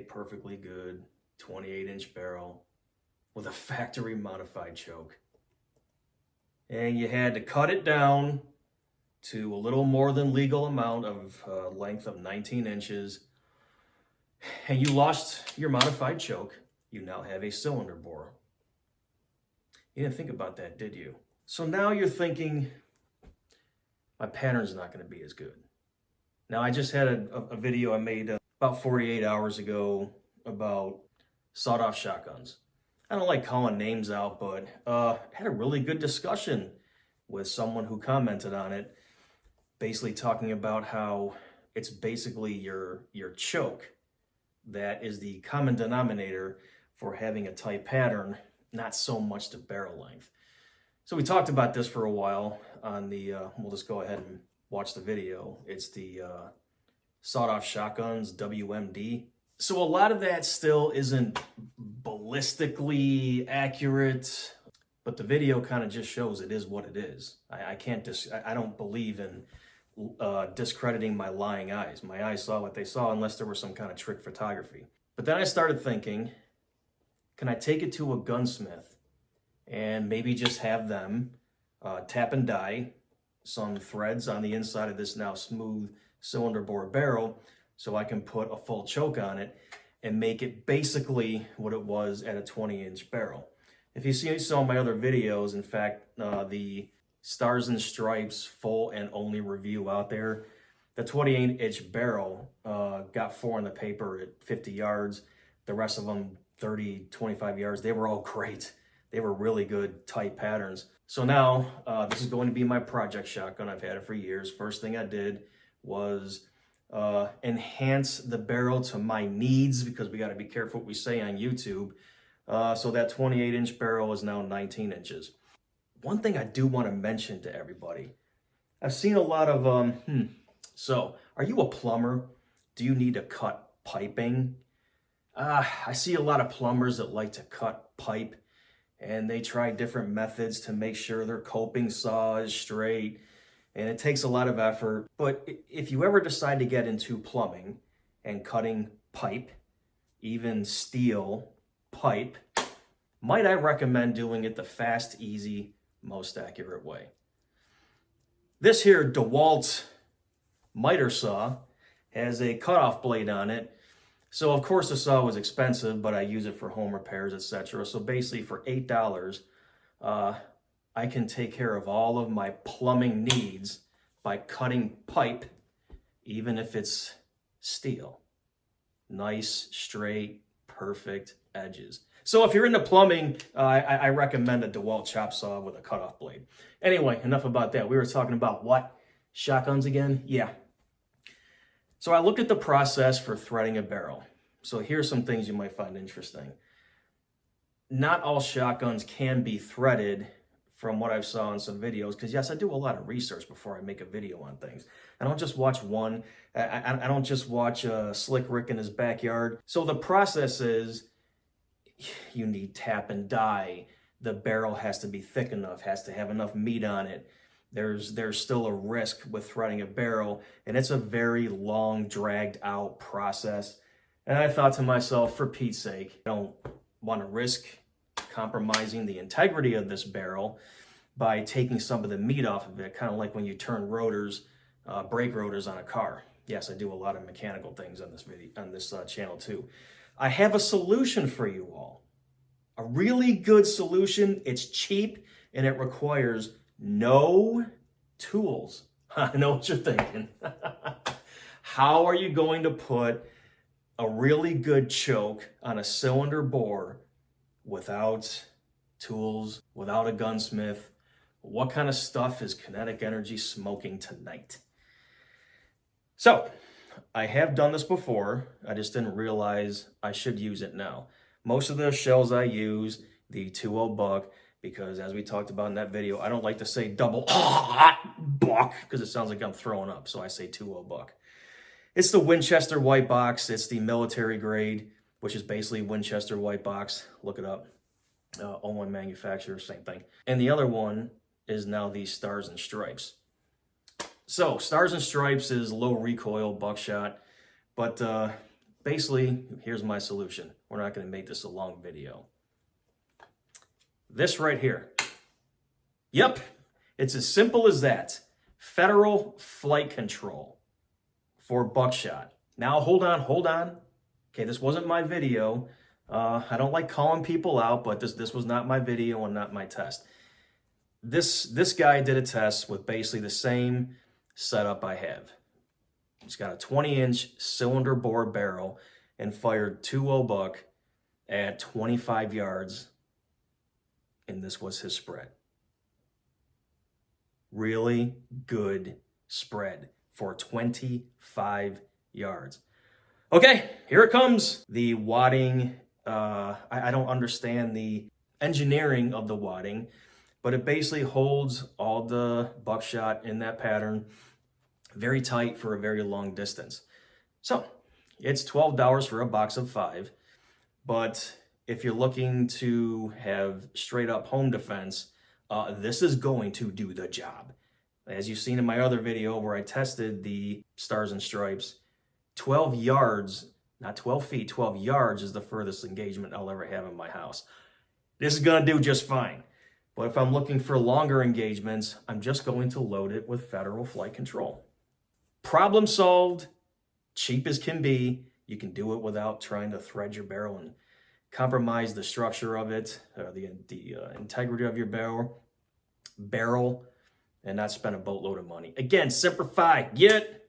perfectly good 28-inch barrel with a factory modified choke. And you had to cut it down to a little more than legal amount of length of 19 inches. And you lost your modified choke. You now have a cylinder bore. You didn't think about that, did you? So now you're thinking, my pattern's not going to be as good. Now, I just had a video I made about 48 hours ago about sawed-off shotguns. I don't like calling names out, but had a really good discussion with someone who commented on it, basically talking about how it's basically your choke that is the common denominator for having a tight pattern, not so much the barrel length. So we talked about this for a while on the, we'll just go ahead and watch the video. It's the sawed-off shotguns, WMD. So a lot of that still isn't ballistically accurate, but the video kind of just shows it is what it is. I don't believe in discrediting my lying eyes. My eyes saw what they saw unless there was some kind of trick photography. But then I started thinking, can I take it to a gunsmith and maybe just have them tap and die some threads on the inside of this now smooth cylinder bore barrel so I can put a full choke on it and make it basically what it was at a 20-inch barrel. If you see some of my other videos, in fact, the Stars and Stripes full and only review out there, the 28-inch barrel got 4 on the paper at 50 yards. The rest of them 30, 25 yards. They were all great. They were really good, tight patterns. So now this is going to be my project shotgun. I've had it for years. First thing I did was enhance the barrel to my needs, because we got to be careful what we say on YouTube. So that 28-inch barrel is now 19 inches. One thing I do want to mention to everybody, I've seen a lot of, so are you a plumber? Do you need to cut piping? I see a lot of plumbers that like to cut pipe, and they try different methods to make sure their coping saw is straight, and it takes a lot of effort. But if you ever decide to get into plumbing and cutting pipe, even steel pipe, might I recommend doing it the fast, easy, most accurate way. This here DeWalt miter saw has a cutoff blade on it. So of course the saw was expensive, but I use it for home repairs, etc. So basically for $8, I can take care of all of my plumbing needs by cutting pipe, even if it's steel. Nice, straight, perfect edges. So if you're into plumbing, I recommend a DeWalt chop saw with a cutoff blade. Anyway, enough about that. We were talking about what? Shotguns again? Yeah. So I looked at the process for threading a barrel. So here's some things you might find interesting. Not all shotguns can be threaded, from what I've saw in some videos, because yes, I do a lot of research before I make a video on things. I don't just watch one. I don't just watch Slick Rick in his backyard. So the process is, you need tap and die. The barrel has to be thick enough, has to have enough meat on it. There's still a risk with threading a barrel, and it's a very long, dragged out process. And I thought to myself, for Pete's sake, I don't want to risk compromising the integrity of this barrel by taking some of the meat off of it, kind of like when you turn rotors, brake rotors on a car. Yes, I do a lot of mechanical things on this video, on this channel too. I have a solution for you all. A really good solution. It's cheap and it requires no tools. I know what you're thinking. How are you going to put a really good choke on a cylinder bore without tools, without a gunsmith? What kind of stuff is Kinetic Energy smoking tonight? So, I have done this before. I just didn't realize I should use it now. Most of the shells I use, the 2.0 buck, because as we talked about in that video, I don't like to say double buck because it sounds like I'm throwing up. So I say 2.0 buck. It's the Winchester white box. It's the military grade, which is basically Winchester white box. Look it up. Owen manufacturer, same thing. And the other one is now the Stars and Stripes. So Stars and Stripes is low recoil buckshot, but basically, here's my solution. We're not going to make this a long video. This right here. Yep, it's as simple as that. Federal flight control for buckshot. Now, hold on. Okay, this wasn't my video. I don't like calling people out, but this was not my video and not my test. This guy did a test with basically the same setup I have. He's got a 20-inch cylinder bore barrel and fired 2-0 buck at 25 yards, and this was his spread. Really good spread for 25 yards. Okay, here it comes. The wadding, I don't understand the engineering of the wadding, but it basically holds all the buckshot in that pattern very tight for a very long distance. So it's $12 for a box of 5, but if you're looking to have straight up home defense, this is going to do the job. As you've seen in my other video where I tested the Stars and Stripes, 12 yards, not 12 feet, 12 yards is the furthest engagement I'll ever have in my house. This is going to do just fine. But if I'm looking for longer engagements, I'm just going to load it with federal flight control. Problem solved, cheap as can be. You can do it without trying to thread your barrel and compromise the structure of it, the integrity of your barrel, and not spend a boatload of money. Again, simplify, get it?